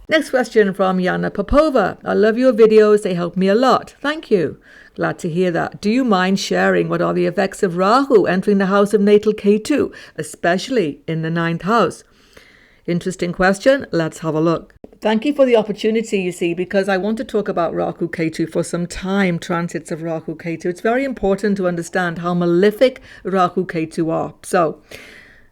Next question from Yana Popova. I love your videos. They help me a lot. Thank you. Glad to hear that. Do you mind sharing what are the effects of Rahu entering the house of natal KETU, especially in the 9th house? Interesting question. Let's have a look. Thank you for the opportunity, you see, because I want to talk about Rahu KETU for some time, transits of Rahu KETU. It's very important to understand how malefic Rahu KETU are. So,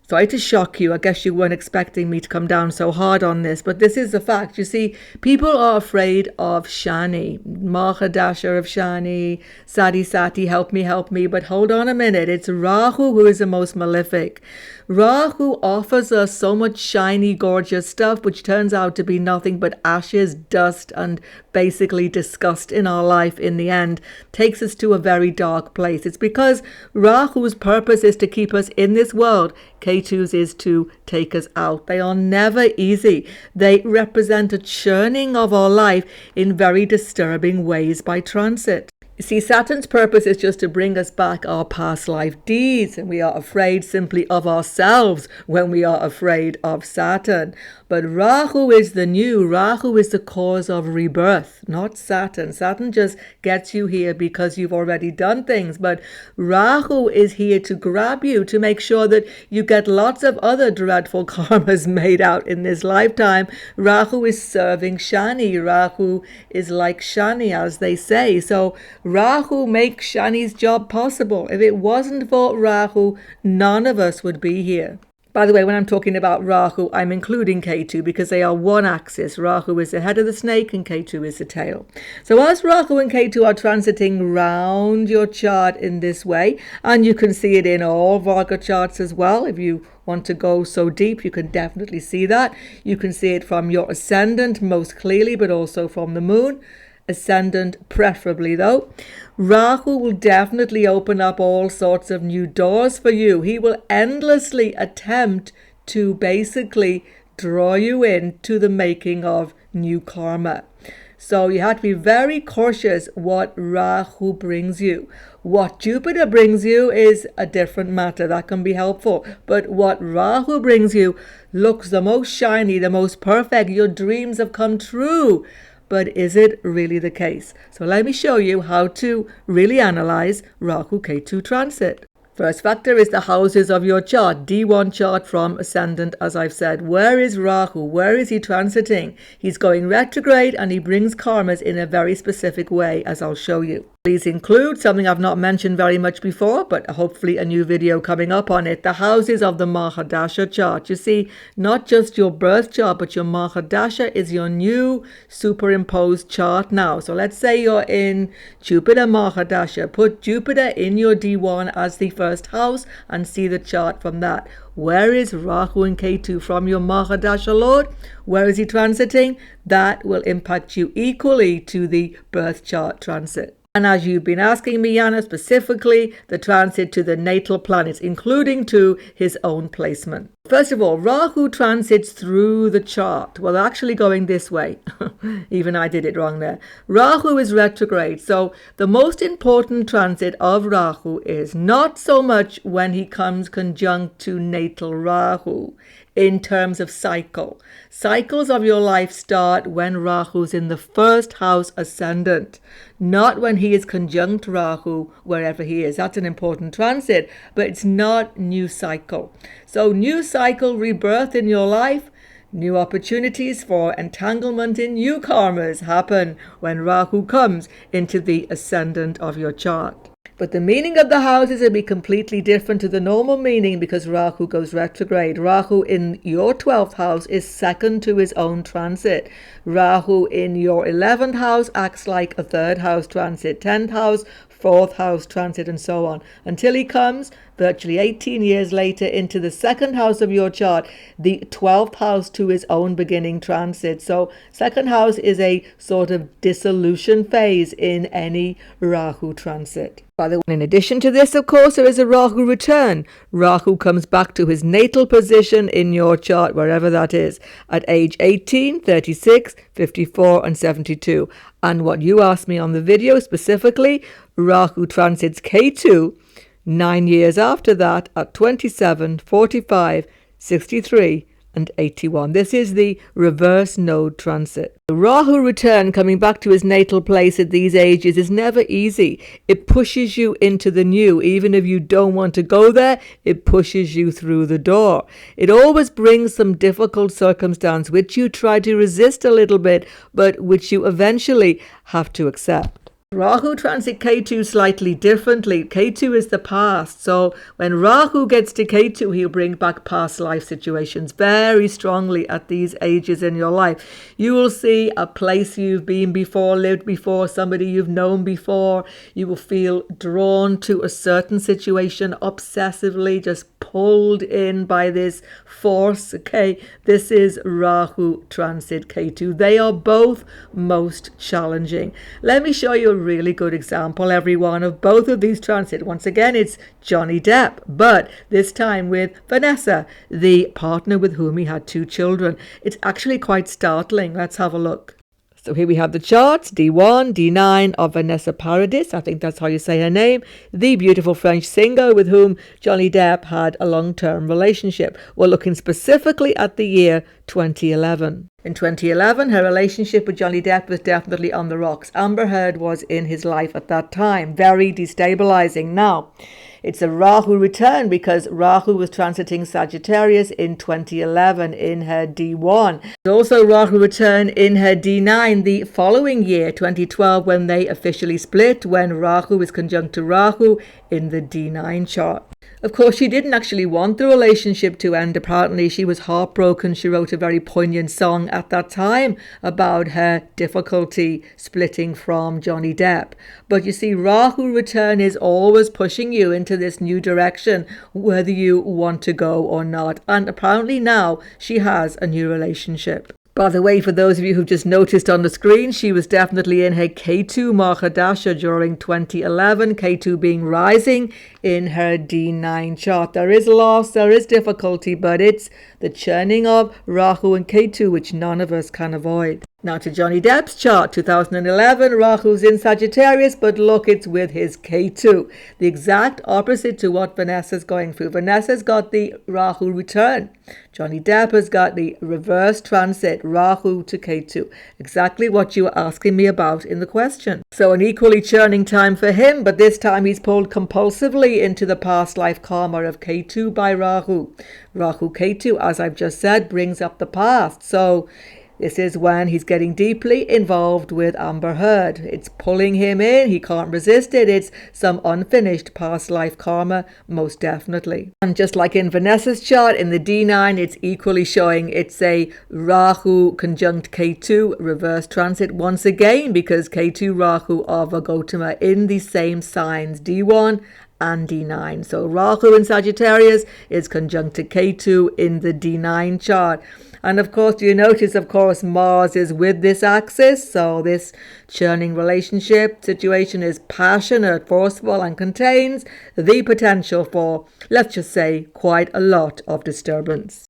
sorry to shock you. I guess you weren't expecting me to come down so hard on this, but this is the fact. You see, people are afraid of Shani, Mahadasha of Shani, Sati Sati, help me. But hold on a minute. It's Rahu who is the most malefic. Rahu offers us so much shiny, gorgeous stuff, which turns out to be nothing but ashes, dust, and basically disgust in our life in the end. Takes us to a very dark place. It's because Rahu's purpose is to keep us in this world. Ketu's is to take us out. They are never easy. They represent a churning of our life in very disturbing ways by transit. You see, Saturn's purpose is just to bring us back our past life deeds, and we are afraid simply of ourselves when we are afraid of Saturn. But Rahu is the new. Rahu is the cause of rebirth, not Saturn. Saturn just gets you here because you've already done things. But Rahu is here to grab you, to make sure that you get lots of other dreadful karmas made out in this lifetime. Rahu is serving Shani. Rahu is like Shani, as they say. So Rahu makes Shani's job possible. If it wasn't for Rahu, none of us would be here. By the way, when I'm talking about Rahu, I'm including Ketu because they are one axis. Rahu is the head of the snake and Ketu is the tail. So as Rahu and Ketu are transiting round your chart in this way, and you can see it in all Varga charts as well. If you want to go so deep, you can definitely see that. You can see it from your ascendant most clearly, but also from the moon. Ascendant preferably though. Rahu will definitely open up all sorts of new doors for you. He will endlessly attempt to basically draw you into the making of new karma. So you have to be very cautious what Rahu brings you. What Jupiter brings you is a different matter. That can be helpful. But what Rahu brings you looks the most shiny, the most perfect. Your dreams have come true. But is it really the case? So let me show you how to really analyze Rahu Ketu transit. First factor is the houses of your chart, D1 chart from ascendant, as I've said. Where is Rahu? Where is he transiting? He's going retrograde and he brings karmas in a very specific way, as I'll show you. Please include something I've not mentioned very much before, but hopefully a new video coming up on it. The houses of the Mahadasha chart. You see, not just your birth chart, but your Mahadasha is your new superimposed chart now. So let's say you're in Jupiter Mahadasha. Put Jupiter in your D1 as the first house and see the chart from that. Where is Rahu and Ketu from your Mahadasha Lord? Where is he transiting? That will impact you equally to the birth chart transit. And as you've been asking me, Yana, specifically the transit to the natal planets, including to his own placement. First of all, Rahu transits through the chart. Well, they're actually going this way. Even I did it wrong there. Rahu is retrograde. So the most important transit of Rahu is not so much when he comes conjunct to natal Rahu in terms of cycle. Cycles of your life start when Rahu's in the first house ascendant, not when he is conjunct Rahu wherever he is. That's an important transit, but it's not new cycle. So new cycle, rebirth in your life, new opportunities for entanglement in new karmas happen when Rahu comes into the ascendant of your chart. But the meaning of the houses will be completely different to the normal meaning because Rahu goes retrograde. Rahu in your 12th house is second to his own transit. Rahu in your 11th house acts like a third house transit, 10th house, 4th house transit, and so on, until he comes virtually 18 years later into the second house of your chart, the 12th house to his own beginning transit. So second house is a sort of dissolution phase in any Rahu transit. By the way, in addition to this, of course, there is a Rahu return. Rahu comes back to his natal position in your chart, wherever that is, at age 18, 36, 54, and 72. And what you asked me on the video specifically, Rahu transits Ketu 9 years after that at 27, 45, 63, and 81. This is the reverse node transit. The Rahu return, coming back to his natal place at these ages, is never easy. It pushes you into the new. Even if you don't want to go there, it pushes you through the door. It always brings some difficult circumstance which you try to resist a little bit, but which you eventually have to accept. Rahu transit Ketu slightly differently. Ketu is the past. So when Rahu gets to Ketu, he'll bring back past life situations very strongly at these ages in your life. You will see a place you've been before, lived before, somebody you've known before. You will feel drawn to a certain situation obsessively, just pulled in by this force. Okay, this is Rahu transit Ketu. They are both most challenging. Let me show you a really good example, everyone, of both of these transits. Once again, it's Johnny Depp, but this time with Vanessa, the partner with whom he had 2 children. It's actually quite startling. Let's have a look. So here we have the charts, D1, D9 of Vanessa Paradis. I think that's how you say her name. The beautiful French singer with whom Johnny Depp had a long-term relationship. We're looking specifically at the year 2011. In 2011, her relationship with Johnny Depp was definitely on the rocks. Amber Heard was in his life at that time. Very destabilizing. Now, it's a Rahu return because Rahu was transiting Sagittarius in 2011 in her D1. Also Rahu return in her D9 the following year, 2012, when they officially split, when Rahu is conjunct to Rahu in the D9 chart. Of course, she didn't actually want the relationship to end. Apparently, she was heartbroken. She wrote a very poignant song at that time about her difficulty splitting from Johnny Depp. But you see, Rahu return is always pushing you into this new direction, whether you want to go or not. And apparently now she has a new relationship. By the way, for those of you who've just noticed on the screen, she was definitely in her Ketu Mahadasha during 2011, Ketu being rising in her D9 chart. There is loss, there is difficulty, but it's the churning of Rahu and Ketu, which none of us can avoid. Now to Johnny Depp's chart, 2011, Rahu's in Sagittarius, but look, it's with his Ketu. The exact opposite to what Vanessa's going through. Vanessa's got the Rahu return. Johnny Depp has got the reverse transit, Rahu to Ketu. Exactly what you were asking me about in the question. So an equally churning time for him, but this time he's pulled compulsively into the past life karma of Ketu by Rahu. Rahu Ketu, as I've just said, brings up the past. So this is when he's getting deeply involved with Amber Heard. It's pulling him in. He can't resist it. It's some unfinished past life karma, most definitely. And just like in Vanessa's chart, in the D9, it's equally showing it's a Rahu conjunct Ketu reverse transit once again, because Ketu Rahu are Vagottama in the same signs, D1 and D9. So Rahu in Sagittarius is conjunct to Ketu in the D9 chart. And of course, you notice, of course, Mars is with this axis. So this churning relationship situation is passionate, forceful, and contains the potential for, let's just say, quite a lot of disturbance.